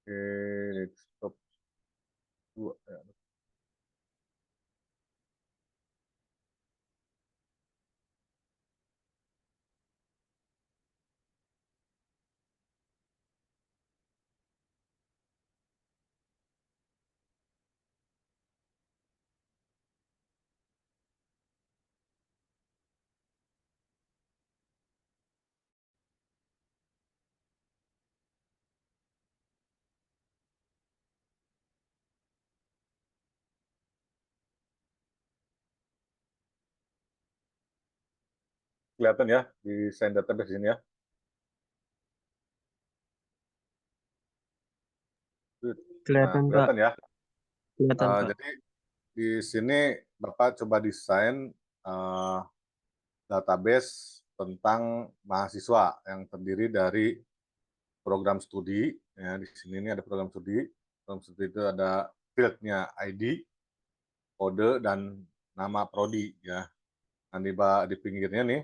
Desktop 2 ya. Kelihatan ya di sign database ini ya. Nah, Kelihatan, Pak. kelihatan ya. Kelihatan, Pak. Jadi di sini Bapak coba desain database tentang mahasiswa yang terdiri dari program studi. Ya, di sini ini ada program studi. Program studi itu ada fieldnya ID, kode, dan nama prodi ya. Nah, di pinggirnya nih,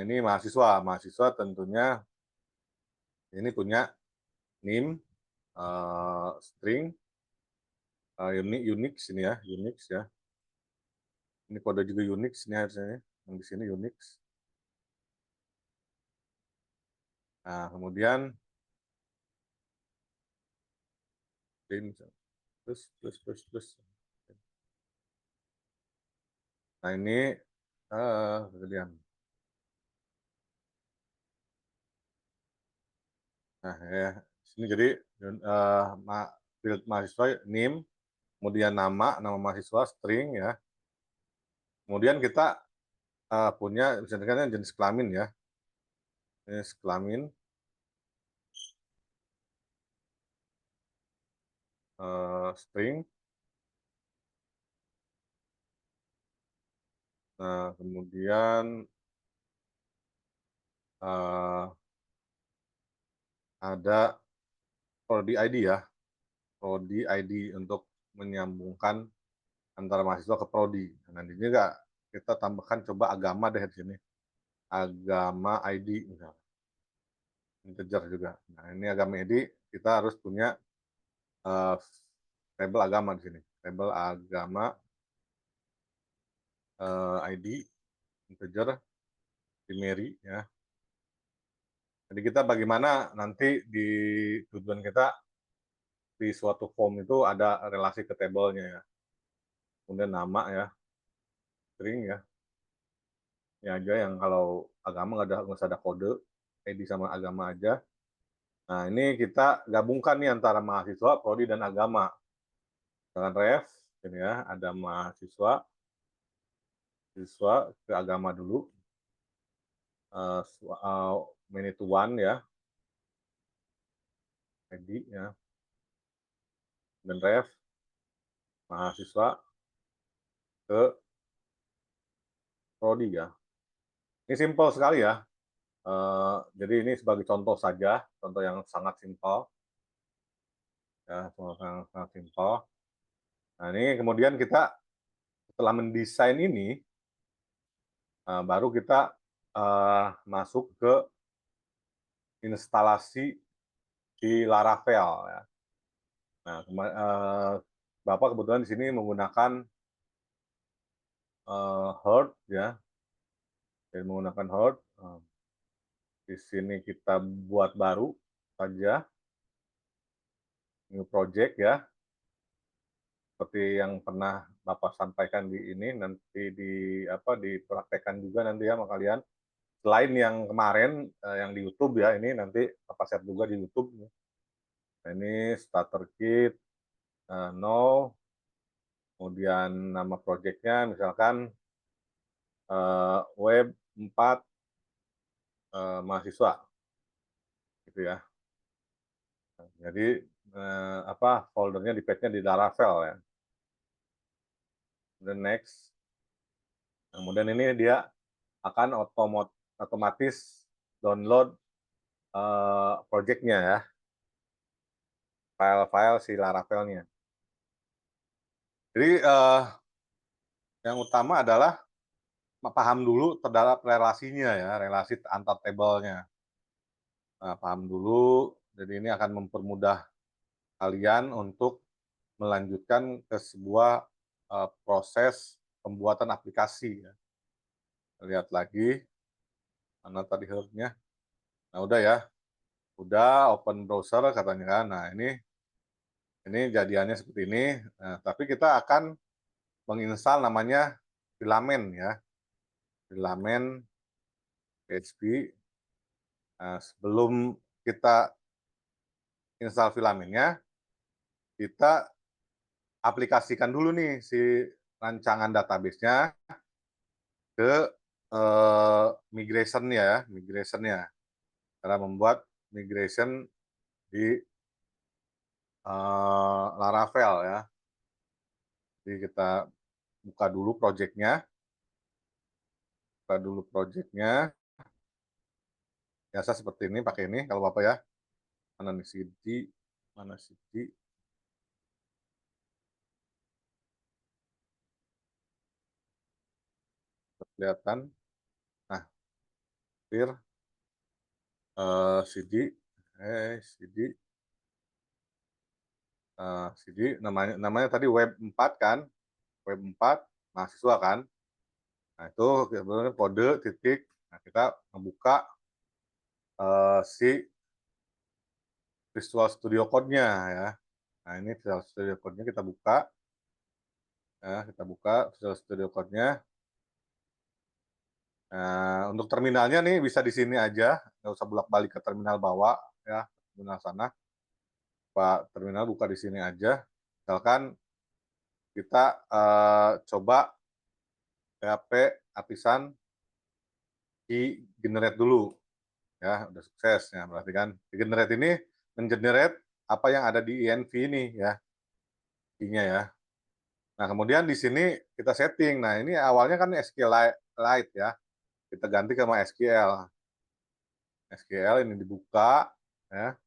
ini mahasiswa. Mahasiswa tentunya ini punya NIM, string, Unix ini ya, Unix ya. Ini kode juga Unix ini harusnya, yang di sini Unix. Nah, kemudian terus. Nah, ini kemudian. Nah, ya, sini jadi field mahasiswa NIM, kemudian nama mahasiswa string ya. Kemudian kita punya misalkan jenis kelamin ya. Jenis kelamin string. Nah, kemudian ada prodi ID ya. Prodi ID untuk menyambungkan antara mahasiswa ke prodi. Nah, nanti juga kita tambahkan coba agama deh di sini. Agama ID misalnya. Integer juga. Nah, ini agama ID kita harus punya label agama di sini. Label agama ID integer primary ya. Jadi kita bagaimana nanti di tujuan kita di suatu form itu ada relasi ke tabelnya ya. Kemudian nama ya, string ya. Ini aja yang kalau agama nggak usah ada kode, ID sama agama aja. Nah, ini kita gabungkan nih antara mahasiswa, prodi, dan agama. Dengan ref, ini ya, ada mahasiswa, siswa ke agama dulu. Minute one ya, ID ya. Dan ref, mahasiswa ke prodi ya. Ini simpel sekali ya. Jadi ini sebagai contoh saja, contoh yang sangat simpel. Ya, sangat simpel. Nah, ini kemudian kita setelah mendesain ini, baru kita masuk ke instalasi di Laravel ya. Nah, Bapak kebetulan di sini menggunakan Herd ya, jadi menggunakan Herd. Di sini kita buat baru saja new project ya, seperti yang pernah Bapak sampaikan di ini, nanti dipraktekkan juga nanti ya sama kalian. Selain yang kemarin yang di YouTube ya, ini nanti Bapak share juga di YouTube. Nah, ini starter kit no, kemudian nama projectnya misalkan web 4 mahasiswa gitu ya. Jadi foldernya di page-nya di Laravel ya. The next, kemudian ini dia akan otomatis download project-nya ya, file-file si Laravel-nya. Jadi yang utama adalah paham dulu terhadap relasinya ya, relasi antar tabelnya. Nah, paham dulu Jadi ini akan mempermudah kalian untuk melanjutkan ke sebuah proses pembuatan aplikasi ya. Lihat lagi, mana tadi hurufnya. Nah udah ya, udah open browser katanya kan. Nah ini jadiannya seperti ini. Nah, tapi kita akan menginstal namanya filamen ya, filamen PHP. Nah, sebelum kita install filamennya, kita aplikasikan dulu nih si rancangan database-nya ke migration-nya. Cara membuat migration di Laravel ya. Jadi kita buka dulu project-nya, biasa seperti ini, pakai ini kalau Bapak ya. Mana nih CD, mana CD, kelihatan. Nah, clear CD, CD, CD namanya tadi web 4 kan, web 4 mahasiswa kan. Nah, itu sebenarnya kode titik. Nah, kita membuka si Visual Studio Code-nya ya. Nah, ini Visual Studio Code-nya kita buka. Ya, kita buka Visual Studio Code-nya. Nah, untuk terminalnya nih bisa di sini aja, nggak usah bolak-balik ke terminal bawah ya, terminal sana. Pak terminal buka di sini aja. Misalkan kita coba PHP artisan di generate dulu ya, udah sukses ya, berarti kan di generate ini mengenerate apa yang ada di env ini ya, key-nya ya. Nah, kemudian di sini kita setting. Nah, ini awalnya kan SQLite ya. Kita ganti ke MySQL. SQL ini dibuka ya.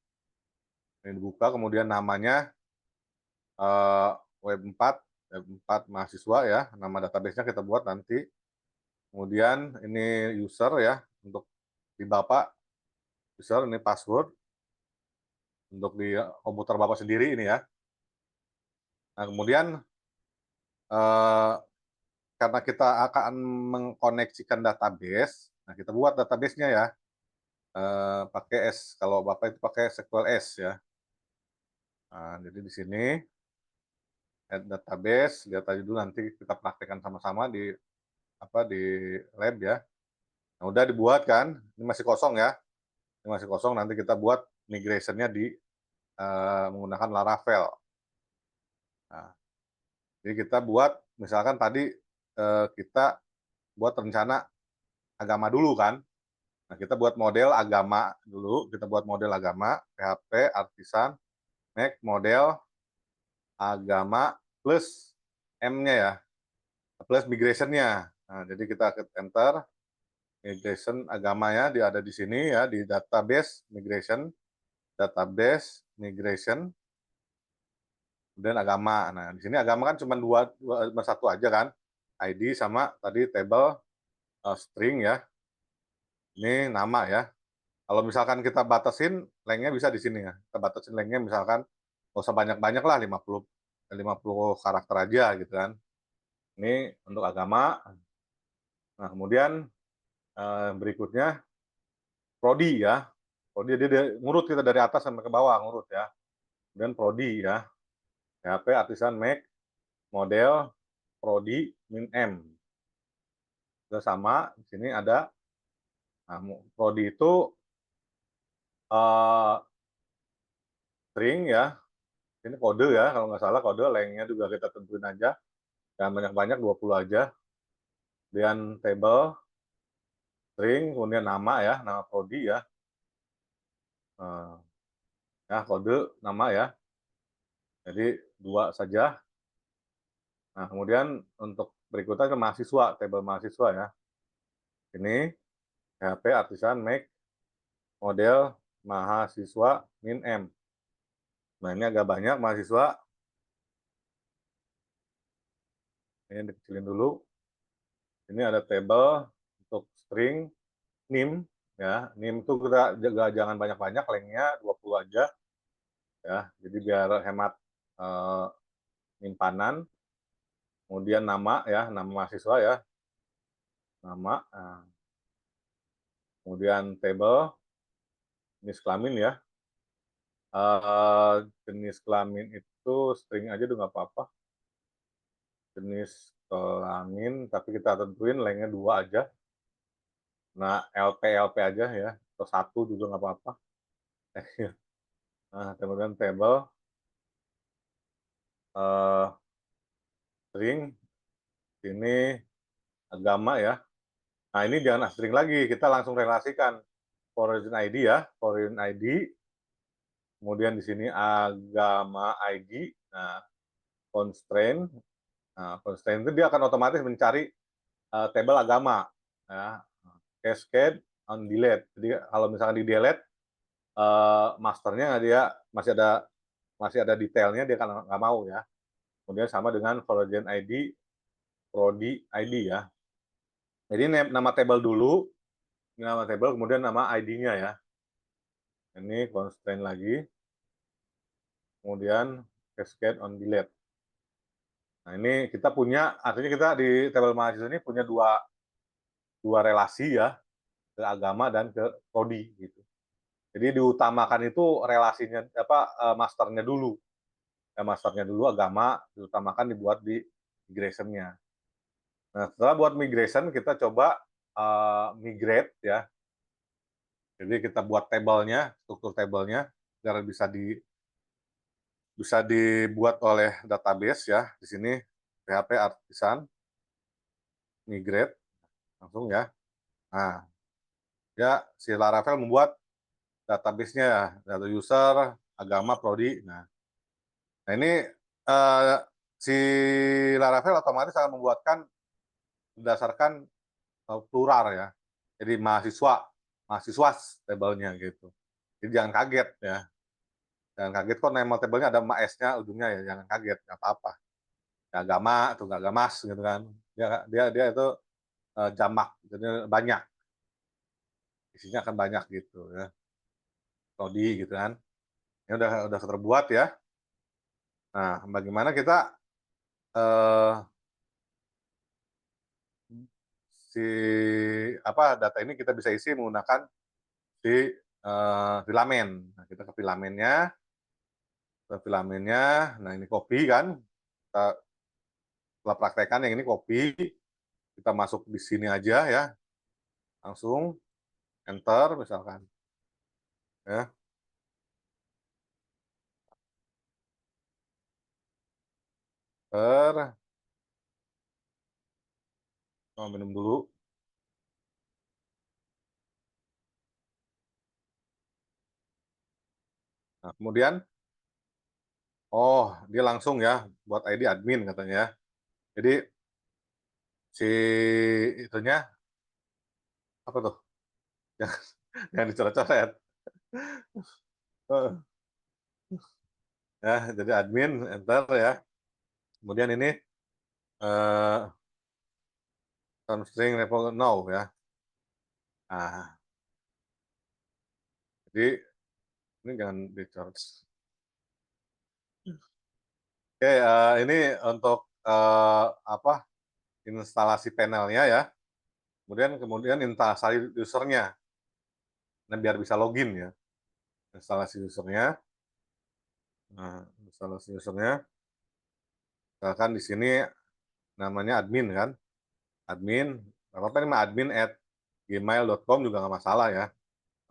Ini dibuka kemudian namanya web 4 mahasiswa ya. Nama database-nya kita buat nanti. Kemudian ini user ya, untuk di Bapak user, ini password untuk di komputer Bapak sendiri ini ya. Nah, kemudian karena kita akan mengkoneksikan database, nah kita buat database-nya ya, pakai S, kalau Bapak itu pakai SQL S ya. Nah, jadi di sini add database, lihat aja dulu nanti kita praktekkan sama-sama di lab ya. Nah, udah dibuat kan, ini masih kosong ya, ini masih kosong, nanti kita buat migration-nya di menggunakan Laravel. Nah, jadi kita buat, misalkan tadi kita buat rencana agama dulu kan. Nah, kita buat model agama dulu, kita buat model agama, PHP, artisan, make model agama plus M-nya ya, plus migration-nya. Nah, jadi kita enter migration agamanya, dia ada di sini ya, di database migration, kemudian agama. Nah, di sini agama kan cuma satu aja kan, ID sama tadi table string ya. Ini nama ya. Kalau misalkan kita batasin lengthnya bisa di sini ya. Kita batasin lengthnya misalkan nggak usah banyak-banyak lah, 50 karakter aja gitu kan. Ini untuk agama. Nah, kemudian berikutnya prodi ya. Prodi dia ngurut, kita dari atas sampai ke bawah ngurut ya. Kemudian prodi ya. PHP artisan make model prodi min M. Itu sama, di sini ada, nah, prodi itu string ya. Ini kode ya, kalau nggak salah kode, lengthnya juga kita tentuin aja. Jangan banyak-banyak, 20 aja. Kemudian table, string, kemudian nama ya, nama prodi ya. Ya, kode, nama ya. Jadi 2 saja. Nah, kemudian untuk berikutnya ke mahasiswa, table mahasiswa ya. Ini PHP artisan make model mahasiswa min M. Nah, ini agak banyak mahasiswa. Ini dikecilin dulu. Ini ada table untuk string, NIM. ya. NIM itu kita jaga jangan banyak-banyak, lengnya 20 aja ya. Jadi biar hemat simpanan. Kemudian nama ya, nama mahasiswa ya, nama. Nah, kemudian table, jenis kelamin ya. Jenis kelamin itu string aja udah nggak apa-apa. Jenis kelamin, tapi kita tentuin lengnya 2 aja. Nah, LP aja ya, atau 1 juga nggak apa-apa. Nah, kemudian table, string, ini agama ya. Nah, ini jangan string lagi, kita langsung relasikan foreign ID ya, foreign ID, kemudian di sini agama ID, nah, constraint. Nah, constraint itu dia akan otomatis mencari table agama ya. Cascade on delete. Jadi kalau misalkan di delete masternya dia masih ada detailnya, dia kan nggak mau ya. Kemudian sama dengan foreign ID, prodi ID ya. Jadi nama table dulu, nama table kemudian nama ID-nya ya. Ini constraint lagi, kemudian cascade on delete. Nah, ini kita punya, artinya kita di tabel mahasiswa ini punya dua relasi ya, ke agama dan ke prodi gitu. Jadi diutamakan itu relasinya masternya dulu. Ya, masternya dulu agama diutamakan dibuat di migration-nya. Nah, setelah buat migration kita coba migrate ya. Jadi kita buat tabelnya, struktur tabelnya biar bisa dibuat oleh database ya. Di sini PHP Artisan migrate langsung ya. Nah, ya si Laravel membuat database-nya ya, data user, agama, prodi. Nah ini si Laravel otomatis akan membuatkan berdasarkan plural ya. Jadi mahasiswa tabelnya gitu. Jadi jangan kaget ya. Jangan kaget kok nama tabelnya ada S-nya ujungnya ya, jangan kaget, nggak apa-apa. Ya, agama tuh nggak gamas gitu kan. Dia itu jamak, jadi banyak. Isinya akan banyak gitu ya. Prodi gitu kan. Ini udah terbuat ya. Nah, bagaimana kita si data ini kita bisa isi menggunakan si filamen. Nah, kita ke filamennya. Nah, ini copy kan. Kita setelah praktekan yang ini copy, kita masuk di sini aja ya. Langsung enter misalkan. Ya. Minum dulu. Nah, kemudian dia langsung ya buat ID admin katanya. Jadi si itunya apa tuh? Jangan dicoret-coret. Ya, jadi admin enter ya. Kemudian ini string level no ya. Nah, jadi ini jangan dicoret. Oke, ini untuk instalasi panelnya ya. Kemudian instalasi usernya. Nah, biar bisa login ya. Instalasi usernya. Nah, instalasi usernya. Misalkan di sini namanya admin kan. Admin, apa ini admin@gmail.com juga nggak masalah ya.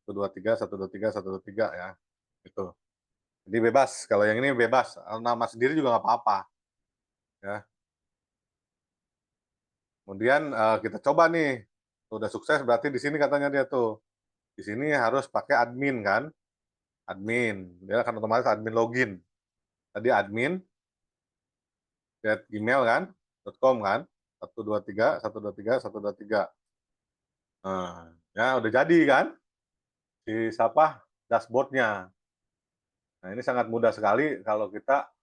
123 123 123 ya. Itu. Jadi bebas. Kalau yang ini bebas. Nama sendiri juga nggak apa-apa. Ya. Kemudian kita coba nih. Udah sukses berarti di sini katanya dia tuh. Di sini harus pakai admin kan. Admin. Dia akan otomatis admin login. Tadi admin @gmail kan, .com kan. 123 123 123. Nah, ya udah jadi kan si siapa dashboardnya. Nah, ini sangat mudah sekali kalau kita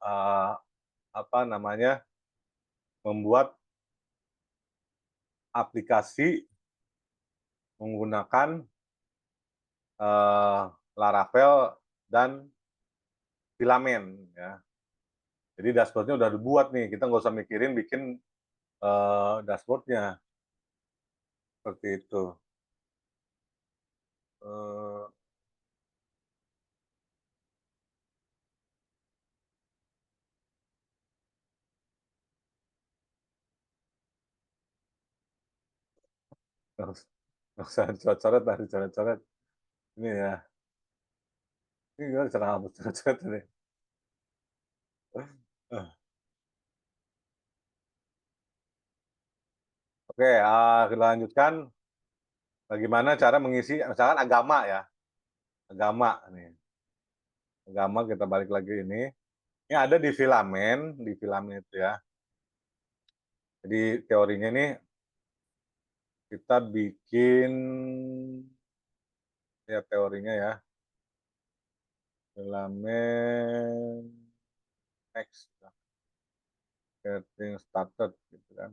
membuat aplikasi menggunakan eee, Laravel dan filamen ya. Jadi dashboard-nya udah dibuat nih, kita nggak usah mikirin bikin, dashboard-nya, seperti itu. Eee, nggak us nggak usah dicoret-coret lah, dicoret-coret. Ini ya, ini gimana cara hapus coret-coret ini? Eh, oke, kita lanjutkan, bagaimana cara mengisi misalkan agama ya, agama nih, agama kita balik lagi ini ada di filamen itu ya. Jadi teorinya nih, kita bikin ya teorinya ya, filamen next, getting started gitu kan.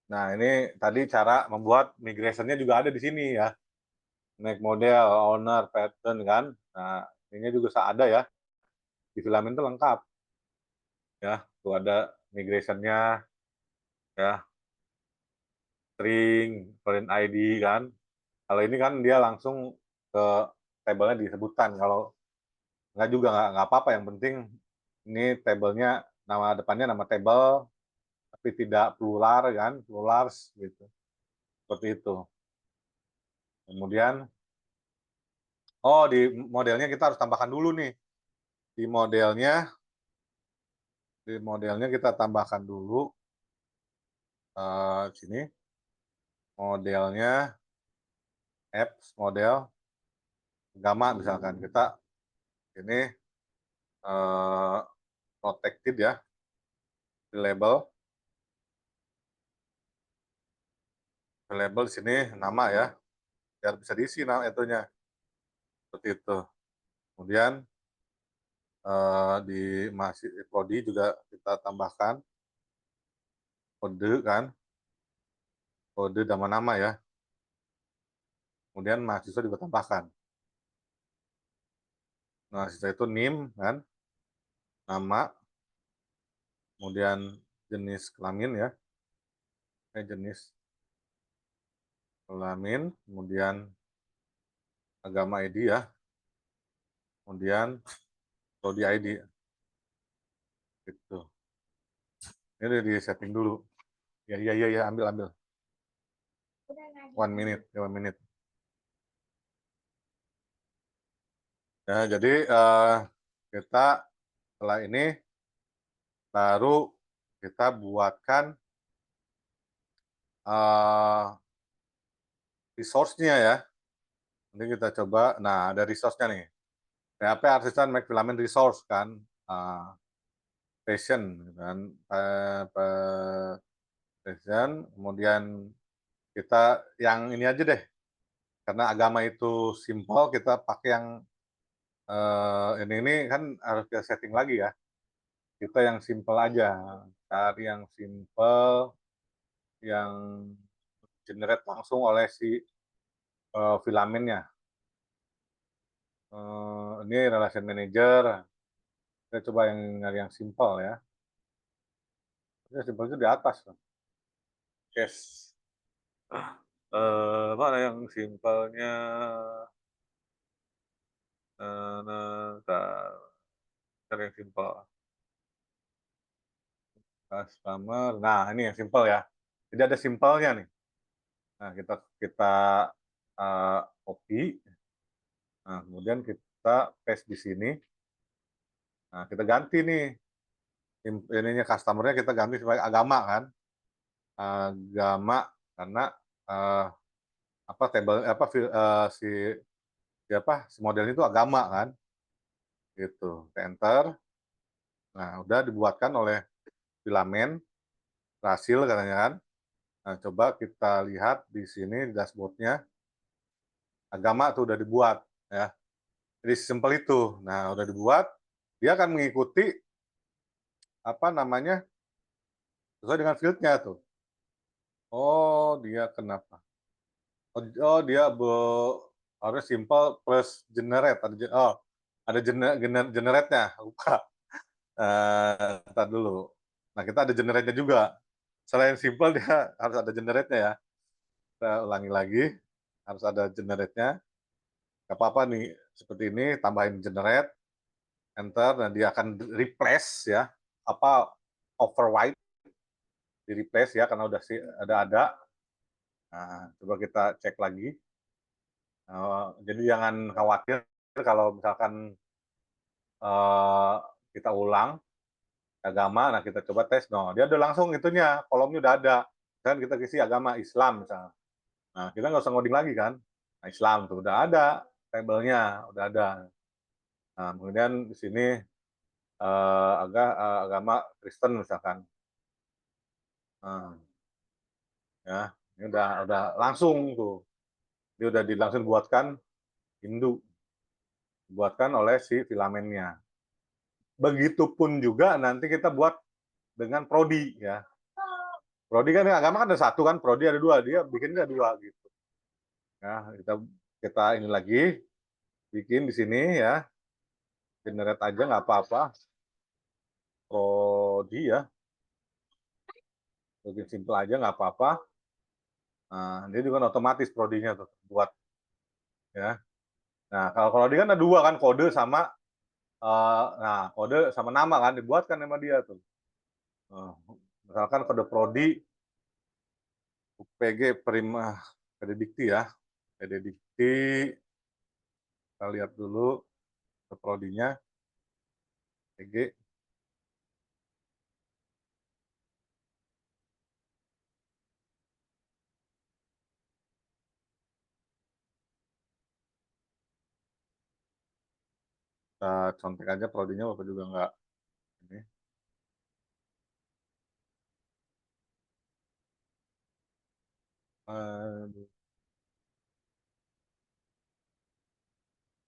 Nah, ini tadi cara membuat migration-nya juga ada di sini ya. Make model, owner, pattern kan. Nah, ini juga ada ya. Di filamen itu lengkap ya. Tuh ada migration-nya ya, string, foreign ID kan. Kalau ini kan dia langsung ke tabelnya disebutkan. Kalau nggak juga nggak apa-apa. Yang penting ini tabelnya nama depannya nama table tapi tidak plural kan, plurals gitu. Seperti itu. Kemudian di modelnya kita harus tambahkan dulu nih. Di modelnya kita tambahkan dulu sini modelnya apps model gamma misalkan kita ini protected ya di label di sini nama ya biar bisa diisi nama itunya seperti itu. Kemudian di masih prodi juga kita tambahkan kode kan, kode nama-nama ya. Kemudian mahasiswa juga tambahkan. Mahasiswa itu NIM kan, nama, kemudian jenis kelamin ya, jenis kelamin, kemudian agama ID ya, kemudian prodi ID gitu. Ini udah di setting dulu. Ya, iya, iya, ya, ambil, ambil. 1 minute, 1 minute. Ya, jadi kita setelah ini baru kita buatkan resource-nya ya. Nanti kita coba, nah ada resource-nya nih. PHP Artisan Make Filament Resource kan, passion kan, passion. Kemudian kita yang ini aja deh, karena agama itu simple, kita pakai yang ini kan harus kita setting lagi ya. Kita yang simple aja, cari yang simple, yang generate langsung oleh si filamennya. Ini relation manager, kita coba yang nyari yang simple ya. Yang simple itu di atas. Yes. Mana yang simpelnya? Cari yang simple. Customer. Nah, ini yang simple ya. Jadi ada simpelnya nih. Nah, kita kita copy. Nah, kemudian kita paste di sini. Nah, kita ganti nih ininya customer-nya kita ganti sebagai agama kan. Agama karena apa table apa si siapa si modelnya itu agama kan. Gitu. Enter. Nah, udah dibuatkan oleh filamen berhasil katanya kan. Nah, coba kita lihat di sini dashboard-nya agama tuh udah dibuat ya. Jadi simpel itu. Nah, udah dibuat, dia akan mengikuti apa namanya sesuai dengan field-nya tuh. Oh, dia kenapa? Dia harus simple plus generate. Ada generate-nya, lupa. Entar dulu. Nah, kita ada generate-nya juga. Selain simple dia harus ada generate-nya ya. Kita ulangi lagi, harus ada generate-nya. Gak apa-apa nih, seperti ini, tambahin generate, enter, nah dia akan replace ya, overwrite, di replace ya, karena udah ada. Nah, coba kita cek lagi. Jadi jangan khawatir kalau misalkan kita ulang agama, nah kita coba tes, no, dia udah langsung itunya, kolomnya udah ada. Kan kita isi agama Islam misalnya. Nah, kita nggak usah ngoding lagi kan. Nah, Islam tuh udah ada, tabelnya udah ada. Nah, kemudian di sini agama Kristen misalkan. Nah, ya, ini udah langsung tuh. Dia udah langsung buatkan Hindu, buatkan oleh si filamennya. Begitupun juga nanti kita buat dengan prodi ya. Prodi kan agama kan ada satu kan, prodi ada dua, dia bikinnya ada dua gitu. Ya, kita ini lagi bikin di sini ya, generate aja nggak apa-apa. Prodi ya, bikin simple aja nggak apa-apa. Nah, dia juga otomatis prodinya tuh buat ya. Nah, kalau prodi kan ada dua kan, kode sama kode sama nama kan dibuatkan sama dia tuh. Misalkan kode prodi UPG Prima PD Dikti ya. PD Dikti, kita lihat dulu kode prodinya PG. Kita contek aja prodinya, Bapak juga nggak ini.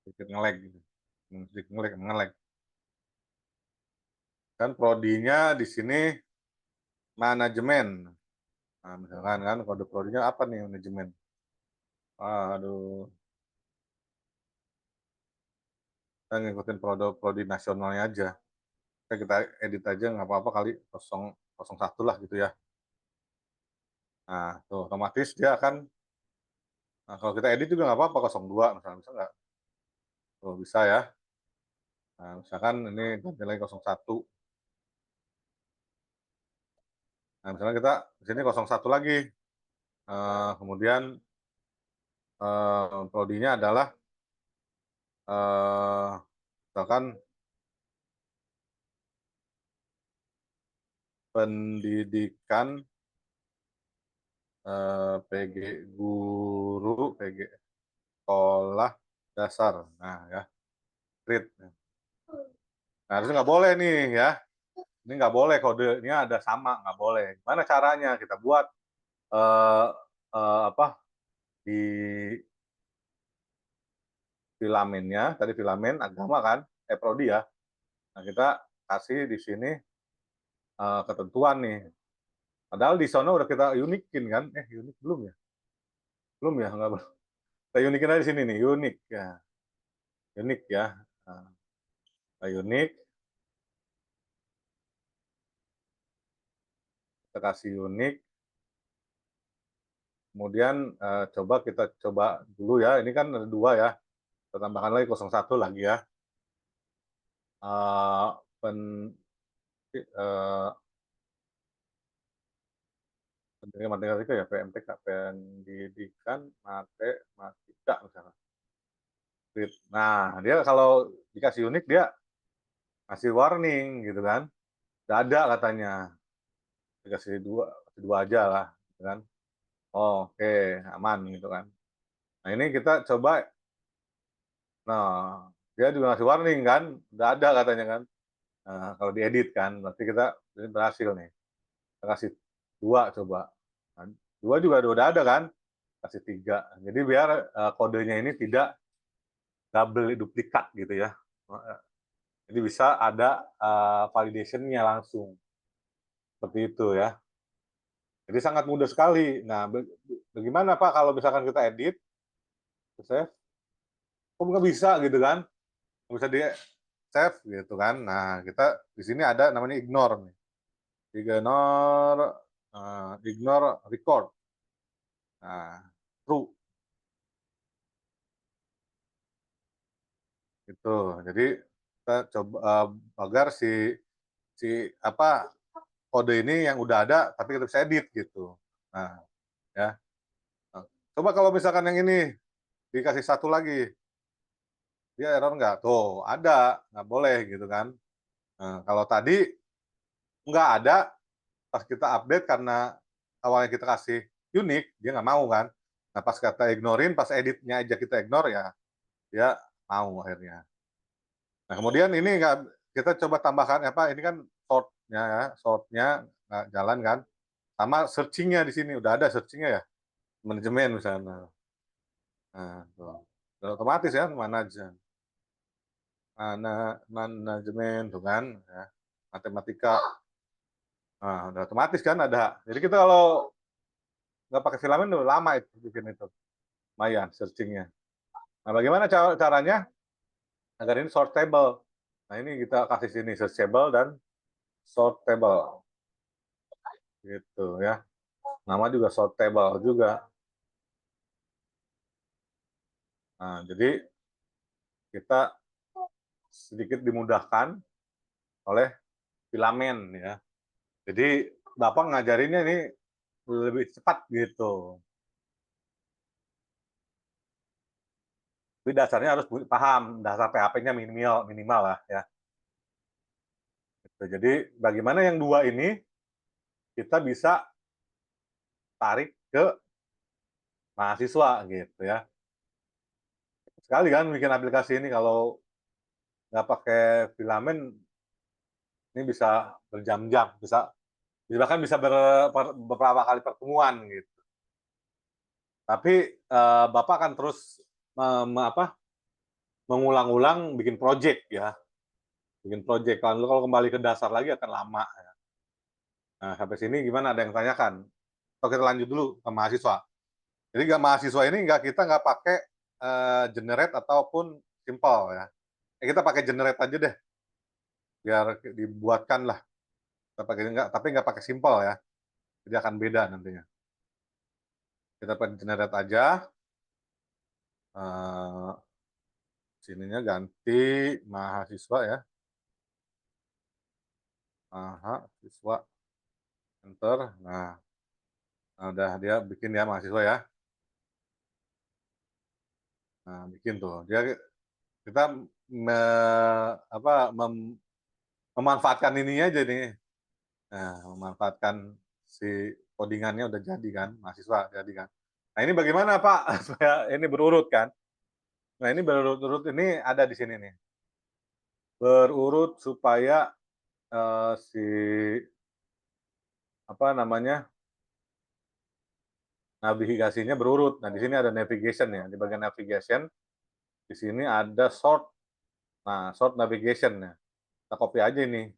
Sedikit ngelag gitu. Sedikit ngelag. Kan prodinya di sini manajemen. Nah, misalkan kan kode prodinya apa nih, manajemen. Aduh, kita ngikutin prodi nasionalnya aja. Kita edit aja nggak apa-apa kali 001 lah gitu ya. Nah, tuh otomatis dia akan, nah, kalau kita edit juga nggak apa-apa 02 misalnya, bisa nggak? Tuh bisa ya. Nah, misalkan ini nilai 01. Nah, misalnya kita di sini 01 lagi. Kemudian prodinya adalah misalkan pendidikan PG guru, PG sekolah dasar. Nah ya, read. Nah, harusnya nggak boleh nih ya. Ini nggak boleh, kodenya ada sama, nggak boleh. Gimana caranya? Kita buat eh, apa di filamennya, tadi filamen agama kan, prodi ya. Nah, kita kasih di sini ketentuan nih. Padahal di sana udah kita unikin kan? Unik belum ya? Belum ya? Nggak, kita unikin aja di sini nih, unik ya. Unik ya. Nah, unik, kita kasih unik. Kemudian kita coba dulu ya. Ini kan ada dua ya. Kita tambahkan lagi 01 lagi ya. Uh, pen, uh, pendidikan matematika ya, PMTK, pendidikan matematika misalnya. Nah, dia kalau dikasih unik dia kasih warning gitu kan. Tidak ada katanya. Dikasih dua aja lah, gitu kan. Oh, oke, aman gitu kan. Nah, ini kita coba. Nah, dia juga ngasih warning kan, udah ada katanya kan. Nah, kalau diedit kan, berarti kita ini berhasil nih. Kita kasih dua coba. Nah, dua juga udah ada kan, kasih tiga. Jadi biar kodenya ini tidak double duplikat gitu ya. Jadi bisa ada validationnya langsung. Seperti itu ya. Jadi sangat mudah sekali. Nah, bagaimana Pak kalau misalkan kita edit, save, kok nggak bisa gitu kan? Nggak bisa di-save gitu kan. Nah, kita di sini ada namanya ignore nih. Ignore, ignore record. Nah, true gitu. Jadi kita coba, agar si si apa, kode ini yang udah ada tapi kita bisa edit gitu. Nah, ya. Nah, coba kalau misalkan yang ini dikasih satu lagi, dia error nggak? Tuh, ada, nggak boleh gitu kan. Nah, kalau tadi nggak ada, pas kita update karena awalnya kita kasih unik, dia nggak mau kan. Nah, pas kita ignorein, pas editnya aja kita ignore ya, dia mau akhirnya. Nah, kemudian ini nggak, kita coba tambahkan apa, ini kan sort-nya ya, sort-nya nggak jalan kan, sama searching-nya di sini, udah ada searching-nya ya, manajemen misalnya. Nah, tuh. Udah otomatis ya, manajemen tuh kan, ya, matematika. Nah, udah otomatis kan ada. Jadi kita kalau nggak pakai filamen udah lama itu bikin itu, lumayan searching-nya. Nah, bagaimana caranya agar ini sortable? Nah, ini kita kasih sini searchable dan sortable, gitu ya. Nama juga sortable juga. Nah, jadi kita sedikit dimudahkan oleh filamen ya. Jadi Bapak ngajarinnya ini lebih cepat gitu. Tapi dasarnya harus paham, dasar PHP-nya minimal minimal lah ya. Gitu. Jadi bagaimana yang dua ini kita bisa tarik ke mahasiswa gitu ya. Sekali kan bikin aplikasi ini kalau nggak pakai filamen ini bisa berjam-jam, bisa bahkan bisa beberapa kali pertemuan gitu. Tapi Bapak akan terus apa, mengulang-ulang bikin project ya, bikin project. Kalau kembali ke dasar lagi akan lama. Ya. Nah, sampai sini gimana? Ada yang tanyakan? Atau kita lanjut dulu ke mahasiswa. Jadi nggak, mahasiswa ini kita nggak pakai generate ataupun simple ya. Kita pakai generate aja deh, biar dibuatkan lah. Kita pakai nggak, tapi nggak pakai simple ya. Jadi akan beda nantinya. Kita pakai generate aja. Uh, sininya ganti mahasiswa ya. Siswa, enter. Nah, udah dia bikin ya mahasiswa ya. Nah, bikin tuh. Dia kita memanfaatkan ininya aja nih. Nah, memanfaatkan si codingannya udah jadi kan, mahasiswa jadi kan. Nah, ini bagaimana Pak supaya ini berurut kan? Nah, ini berurut-urut ini ada di sini nih. Berurut supaya si apa namanya, navigasinya berurut. Nah, di sini ada navigation ya. Di bagian navigation, di sini ada sort. Nah, sort navigation ya. Kita copy aja ini.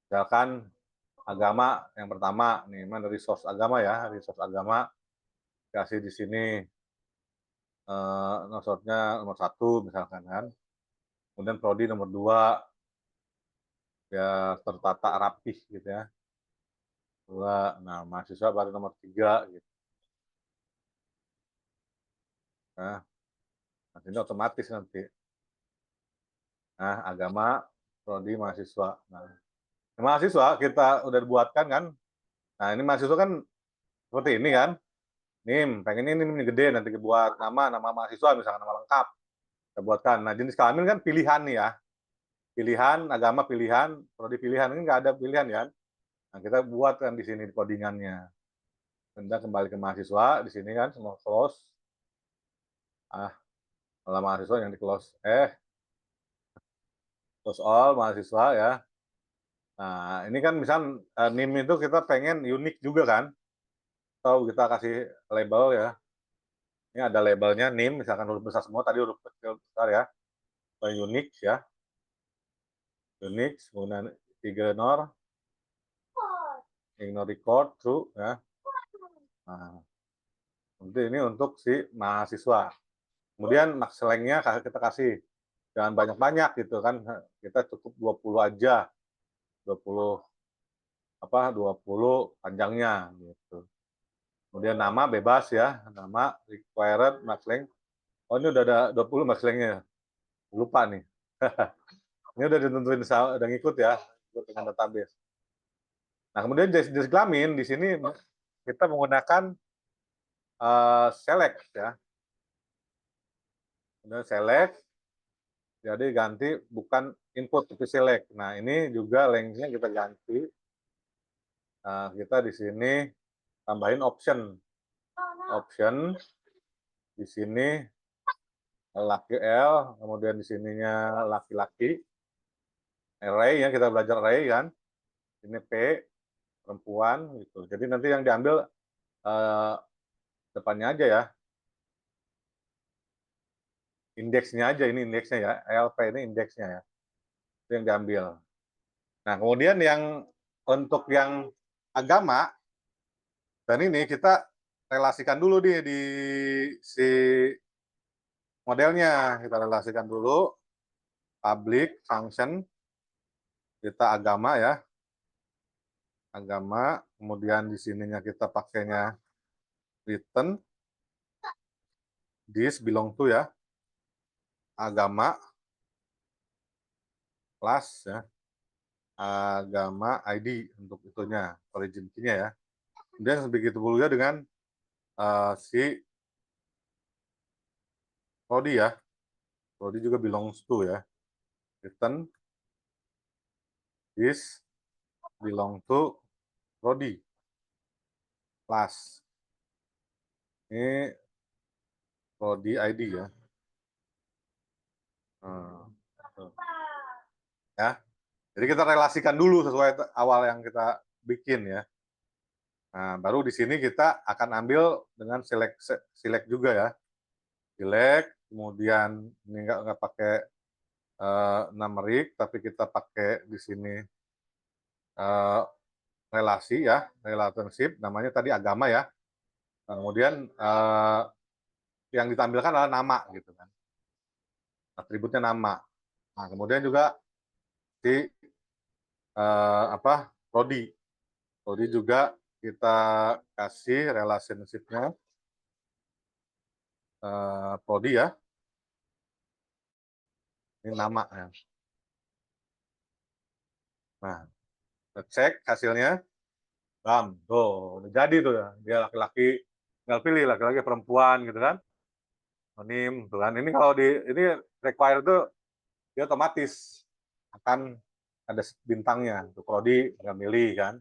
Misalkan agama yang pertama nih, mana resource agama ya, resource agama kasih di sini sortnya nomor satu misalkan kan, kemudian prodi nomor dua ya, tertata rapih gitu ya, dua. Nah, mahasiswa baru nomor tiga gitu. Nah, ini otomatis nanti. Nah, agama, prodi, mahasiswa. Nah, mahasiswa kita udah dibuatkan kan. Nah, ini mahasiswa kan seperti ini kan. NIM, pengen ini gede, nanti buat nama mahasiswa, misalkan nama lengkap. Kita buatkan. Nah, jenis kelamin kan pilihan nih ya. Pilihan, agama pilihan, prodi pilihan. Ini nggak ada pilihan ya. Nah, kita buatkan di sini codingannya. Kita kembali ke mahasiswa, di sini kan semua close. Malah mahasiswa yang di close. Close all mahasiswa ya. Nah, ini kan misal NIM itu kita pengen unik juga kan. Atau kita kasih label ya. Ini ada labelnya NIM, misalkan huruf besar semua, tadi huruf kecil besar ya. Unik ya. Unik, kemudian ignore record, true ya. ini untuk si mahasiswa. Kemudian selengnya kita kasih, jangan banyak-banyak gitu kan, kita cukup 20 aja, 20 20 panjangnya gitu. Kemudian nama bebas ya, nama required maxlength. Oh ini udah ada 20 maxlengthnya, lupa nih. Ini udah ditentuin, udah ngikut ya, ikut dengan database. Nah kemudian jenis kelamin di sini kita menggunakan select ya. Kemudian select, jadi ganti bukan input tapi select. Nah ini juga lengthnya kita ganti. Nah, kita di sini tambahin option. Option di sini laki L, kemudian di sininya laki-laki. Array ya, kita belajar array kan. Ini P, perempuan gitu. Jadi nanti yang diambil depannya aja ya. Indeksnya aja, ini indeksnya ya. LP ini indeksnya ya. Itu yang diambil. Nah, kemudian yang untuk yang agama, dan ini kita relasikan dulu di si modelnya. Kita relasikan dulu. Public function, kita agama ya. Agama, kemudian di sininya kita pakainya return. This belong to ya. Agama, class ya. Agama ID untuk itunya, origin key-nya ya. Kemudian begitu juga dengan si prodi ya. Prodi juga belongs to ya. Return is belong to prodi class. Ini prodi ID ya. Ya. Jadi kita relasikan dulu sesuai awal yang kita bikin ya. Nah, baru di sini kita akan ambil dengan select juga ya. Select, kemudian ini nggak pakai numeric, tapi kita pakai di sini relasi ya, relationship, namanya tadi agama ya. Nah, kemudian yang ditampilkan adalah nama gitu kan. Atributnya nama. Nah, kemudian juga si prodi. Prodi juga kita kasih relationship-nya prodi ya. Ini nama ya. Nah, kita cek hasilnya. Bam, tuh, udah jadi tuh ya. Dia laki-laki, tinggal pilih laki-laki perempuan gitu kan. Anonim tuh kan. Ini kalau ini require tuh dia otomatis akan ada bintangnya. Untuk prodi nggak milih kan.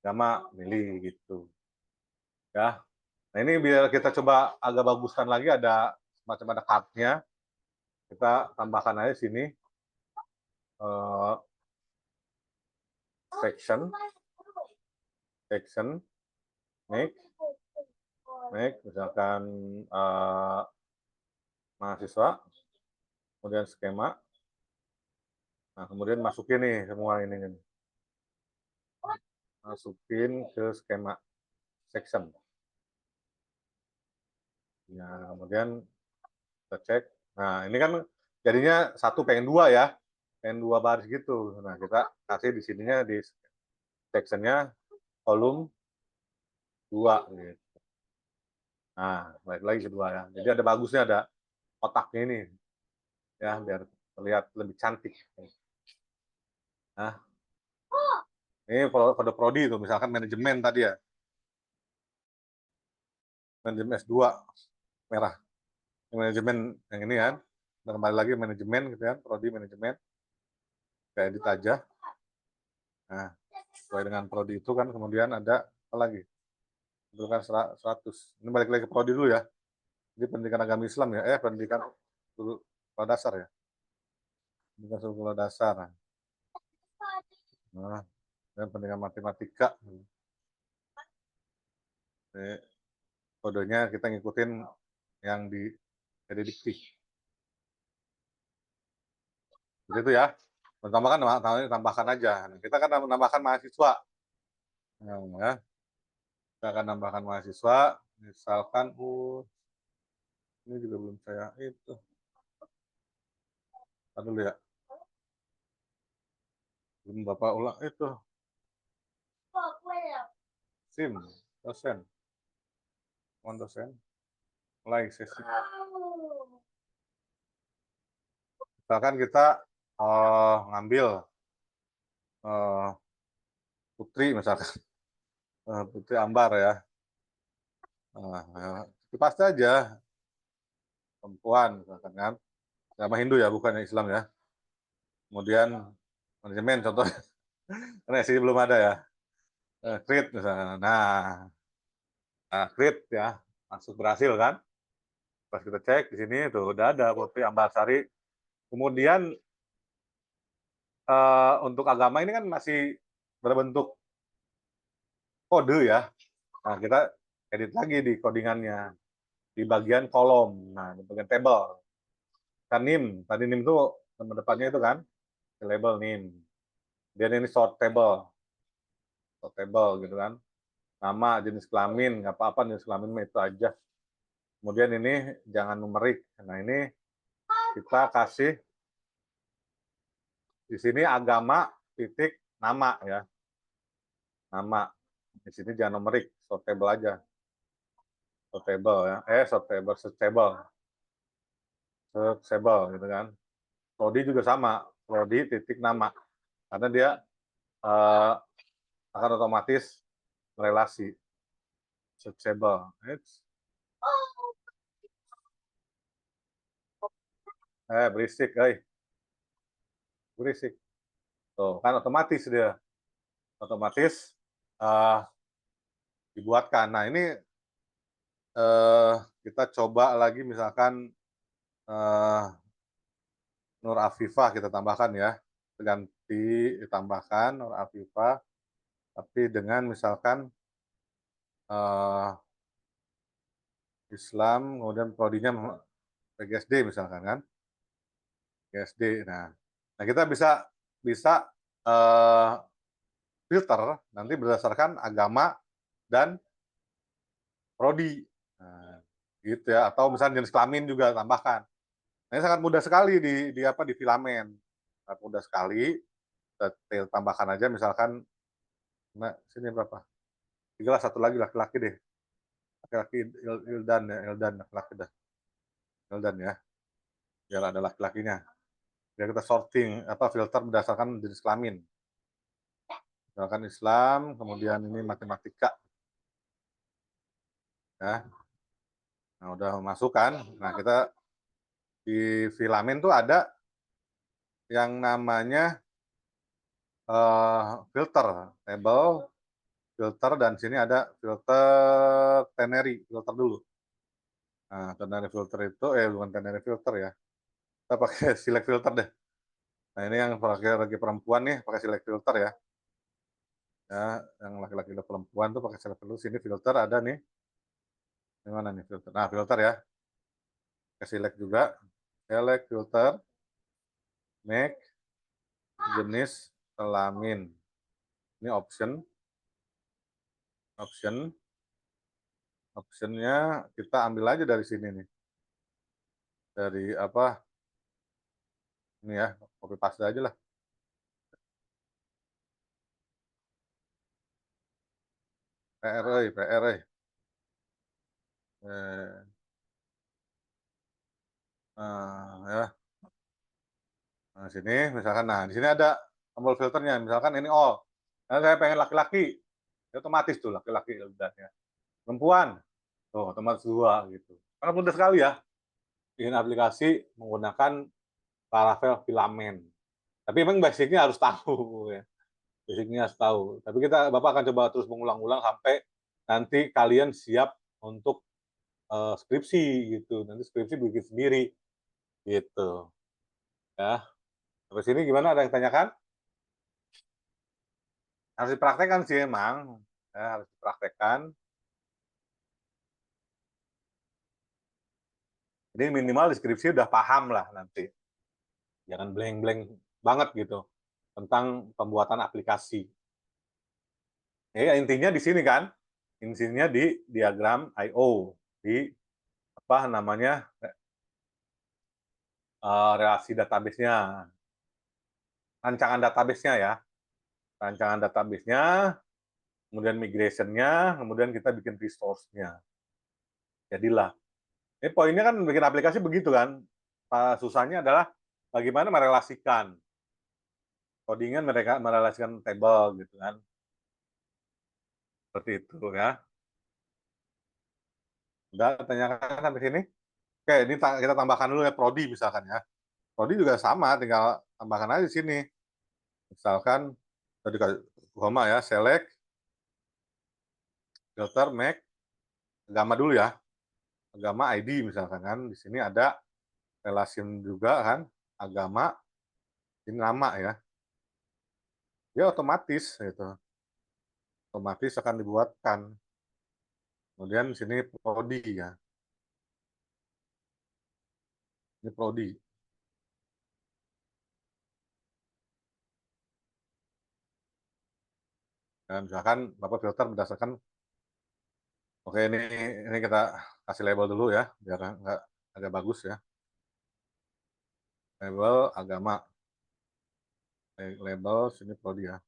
Agama milih gitu. Ya. Nah, ini biar kita coba agak baguskan lagi, ada semacam ada card-nya. Kita tambahkan aja sini section make misalkan mahasiswa, kemudian skema. Nah, kemudian masukin nih semua ini. Masukin ke skema section. Nah, kemudian kita cek. Nah, ini kan jadinya 1 pengen 2 ya. Pengen 2 baris gitu. Nah, kita kasih di sininya di sectionnya kolom 2 gitu. Nah, balik lagi kedua ya. Jadi ada bagusnya, ada kotaknya ini. Ya, biar terlihat lebih cantik. Nah, ini kode prodi itu, misalkan manajemen tadi ya. Manajemen S2 merah. Ini manajemen yang ini kan. Kita kembali lagi manajemen gitu kan, prodi manajemen. Kita edit aja. Nah, sesuai dengan prodi itu kan, kemudian ada apa lagi? Itu kan 100. Ini balik lagi ke prodi dulu ya. Jadi pendidikan agama Islam ya, pendidikan sekolah dasar ya. Pendidikan sekolah dasar. Nah, dan pendidikan matematika. Ini kodenya kita ngikutin yang di dikti. Begitu ya. Tambahkan aja. Kita akan menambahkan mahasiswa. Nah, ya. Kita akan nambahkan mahasiswa. Misalkan, ini juga belum saya itu. Ntar dulu ya. Belum Bapak ulang itu. SIM, dosen. Dosen. Mulai sesi. Misalkan kita ngambil Putri misalkan, Putri Ambar ya. Pasti aja perempuan misalkan kan. Agama Hindu ya, bukan Islam ya. Kemudian manajemen contohnya. Karena sih belum ada ya. Krit misalnya. Krit ya, masuk berhasil kan. Pas kita cek di sini tuh udah ada Putri Ambarsari. Kemudian untuk agama ini kan masih berbentuk kode ya. Nah, kita edit lagi di codingannya di bagian kolom. Nah, di bagian table. Kan NIM, tadi NIM itu nama depannya itu kan label NIM. Dia ini short table gitu kan. Nama, jenis kelamin, nggak apa-apa jenis kelamin itu aja. Kemudian ini jangan numerik. Nah, ini kita kasih di sini agama titik nama ya. Nama. Di sini jangan numerik, sortable aja. Sortable ya. Searchable gitu kan. Prodi juga sama, prodi titik nama. Karena dia akan otomatis relasi. Searchable. Berisik, berisik. Tuh, kan otomatis dia. Otomatis dibuatkan. Nah, ini kita coba lagi misalkan Nur Afifah kita tambahkan ya. Ganti ditambahkan Nur Afifah, tapi dengan misalkan Islam, kemudian prodinya PGSD misalkan kan. PGSD. Nah, kita bisa filter nanti berdasarkan agama dan prodi. Nah, gitu ya. Atau misalnya jenis kelamin juga tambahkan. Nah, ini sangat mudah sekali di filamen. Sangat mudah sekali. Kita tambahkan aja misalkan, nah sini berapa? 3 lah, satu lagi laki-laki deh. Laki-laki Ildan ya, Ildan laki-laki dah. Ildan ya. Biar ada laki-lakinya. Biar kita sorting filter berdasarkan jenis kelamin. Misalkan Islam, kemudian ini matematika. Ya. Nah, udah masukkan. Nah, kita di filamen tuh ada yang namanya filter, table, filter, dan sini ada filter teneri, filter dulu. Nah, teneri filter itu, bukan teneri filter ya. Kita pakai select filter deh. Nah, ini yang lagi perempuan nih, pakai select filter ya. Ya, yang laki-laki dan perempuan tuh pakai select filter. Sini filter ada nih. Di mana nih filter? Nah, filter ya. Pakai select juga. Select filter. Make jenis kelamin. Ini option. Optionnya kita ambil aja dari sini nih. Dari ini ya, copy paste aja lah. PR. Ya. Nah, sini misalkan, di sini ada tombol filternya, misalkan ini all. Nah, saya pengen laki-laki, otomatis tuh laki-laki udah ya. Perempuan, tuh otomatis 2 gitu. Karena mudah sekali ya, bikin aplikasi menggunakan Laravel filamen. Tapi memang basicnya harus tahu ya. Basicnya harus tahu. Tapi Bapak akan coba terus mengulang-ulang sampai nanti kalian siap untuk skripsi gitu. Nanti skripsi bikin sendiri gitu. Ya. Sampai sini gimana? Ada yang tanyakan? Harus dipraktekkan sih emang. Ya, harus dipraktekkan. Jadi minimal deskripsi udah paham lah nanti. Jangan blank-blank banget gitu tentang pembuatan aplikasi. Ya, intinya di sini kan, insinya di diagram I/O, di apa namanya, relasi database-nya, rancangan database-nya ya, rancangan database-nya, kemudian migration-nya, kemudian kita bikin resource-nya. Jadilah. Ini poinnya kan bikin aplikasi begitu kan, susahnya adalah bagaimana merelasikan, coding-nya mereka merelasikan table gitu kan, seperti itu ya. Udah tanyakan sampai sini? Oke, ini kita tambahkan dulu ya prodi misalkan ya. Prodi juga sama, tinggal tambahkan aja di sini. Misalkan tadi koma ya, select, filter, make, agama dulu ya. Agama ID misalkan kan. Di sini ada relation juga kan, agama, ini nama ya. Dia otomatis gitu. Otomatis akan dibuatkan. Kemudian di sini prodi ya. Ini prodi. Dan misalkan Bapak filter berdasarkan, oke ini kita kasih label dulu ya, biar nggak agak bagus ya. Label agama. Label sini prodi ya.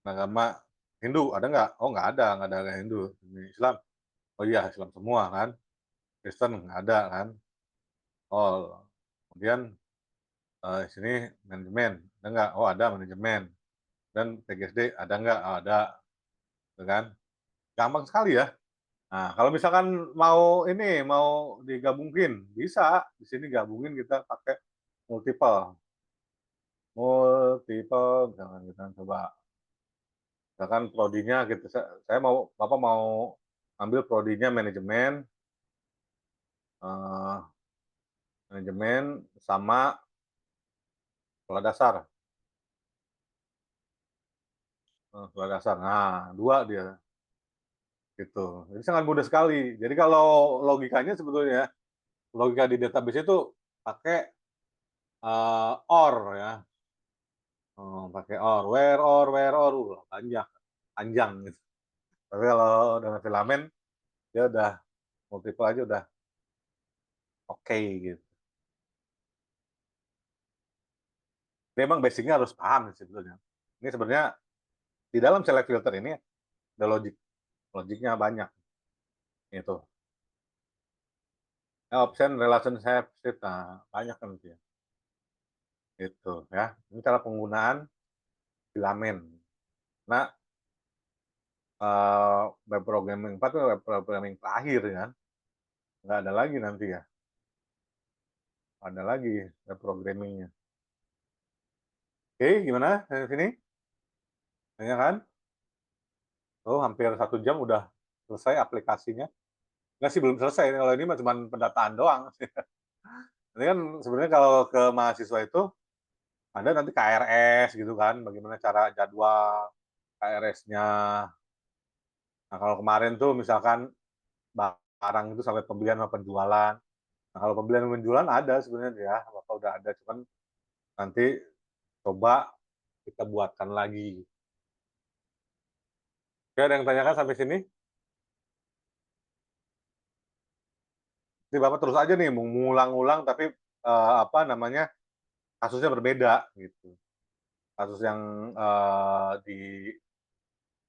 Agama Hindu ada nggak? Oh nggak ada Hindu. Ini Islam. Oh iya Islam semua kan. Kristen nggak ada kan. Oh kemudian sini manajemen ada nggak? Oh ada manajemen. Dan PGSD ada nggak? Oh, ada, gitu kan? Gampang sekali ya. Nah kalau misalkan mau digabungin bisa di sini gabungin kita pakai multiple, misalkan kita coba misalkan prodinya gitu saya mau Bapak mau ambil prodinya manajemen, eh, manajemen sama sekolah dasar, sekolah dasar. Nah, dua dia gitu. Jadi sangat mudah sekali. Jadi kalau logikanya sebetulnya logika di database itu pakai or ya, pakai or, panjang, panjang gitu. Tapi kalau dengan filamen dia udah multiple aja udah oke gitu. Memang basicnya harus paham sebetulnya. Ini sebenarnya di dalam select filter ini ada logiknya banyak itu. Option relationship, nah banyak kan itu ya. Itu ya. Ini cara penggunaan filamen. Nah, web programming 4 itu web programming terakhir ya. Nggak ada lagi nanti ya. Ada lagi web programmingnya. Oke, gimana dari sini? Tanya kan? Oh, hampir 1 jam udah selesai aplikasinya. Nggak sih, belum selesai. Kalau ini cuma pendataan doang. Ini kan sebenarnya kalau ke mahasiswa itu ada nanti KRS gitu kan, bagaimana cara jadwal KRS-nya. Nah, kalau kemarin tuh misalkan barang itu sampai pembelian sama penjualan. Nah, kalau pembelian dan penjualan ada sebenarnya ya, Bapak udah ada, cuman nanti coba kita buatkan lagi. Oke, ada yang tanyakan sampai sini? Jadi Bapak terus aja nih mengulang-ulang tapi apa namanya kasusnya berbeda gitu. Kasus yang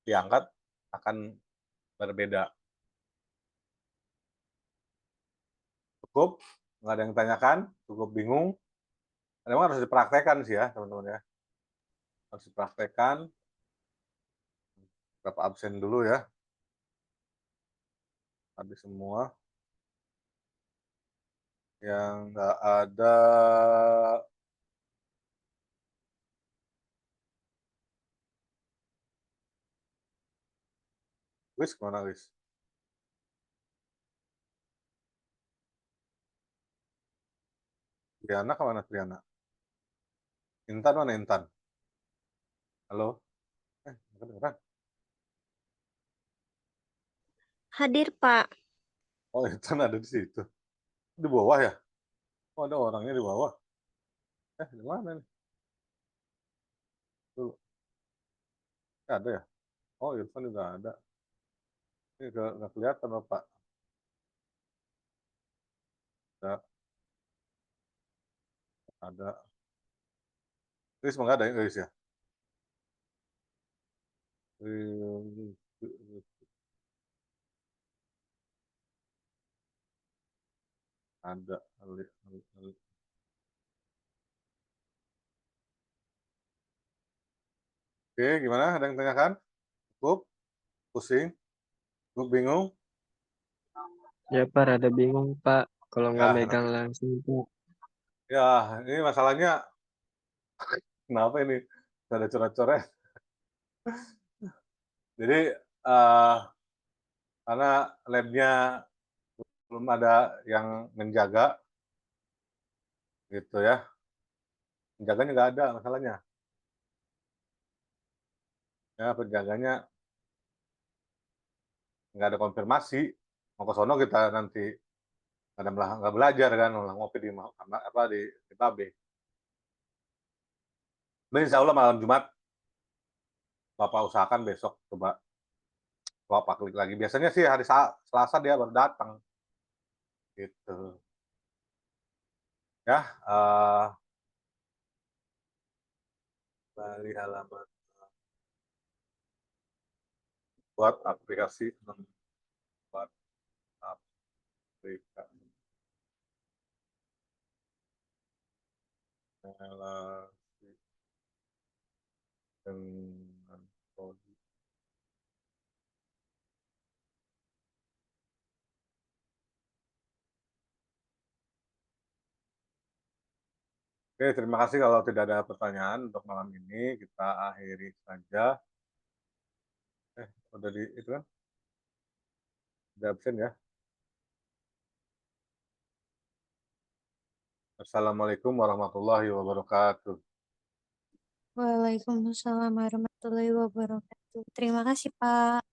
diangkat akan berbeda. Cukup? Nggak ada yang tanyakan? Cukup bingung? Memang harus dipraktekkan sih ya teman-teman ya. Harus dipraktekkan. Berapa absen dulu ya. Habis semua. Yang nggak ada Wis kemana Wis? Triana kemana Triana? Intan mana Intan? Halo? Kedengeran? Hadir, Pak. Oh Intan ada di situ. Di bawah ya? Oh ada orangnya di bawah. Di mana nih? Tuh, nggak ada ya? Oh, Irfan juga ada. Ini nggak kelihatan Bapak. Nggak ada. Ini semoga ada ya, guys ya? Eh, Ada. Oke, gimana? Ada yang tanyakan? Cukup? Pusing? Cukup bingung? Ya Pak, rada bingung Pak, kalau nggak Ya, megang langsung Pak. ya, ini masalahnya kenapa ini? Ada coret-coret. Jadi, eh, karena labnya belum ada yang menjaga, gitu ya. Penjaganya nggak ada masalahnya. Ya, penjaganya nggak ada konfirmasi. Mau ke sono kita nanti nggak belajar kan, malah ngopi di apa di pabrik. Tapi insya Allah malam Jumat Bapak usahakan besok coba Bapak klik lagi. Biasanya sih hari Selasa dia baru datang gitu. Ya, Bali halaman buat aplikasi buat aplikasi relasi dengan kode. Oke, terima kasih kalau tidak ada pertanyaan untuk malam ini. Kita akhiri saja. Udah di itu kan? Udah absen ya. Assalamualaikum warahmatullahi wabarakatuh. Waalaikumsalam warahmatullahi wabarakatuh. Terima kasih, Pak.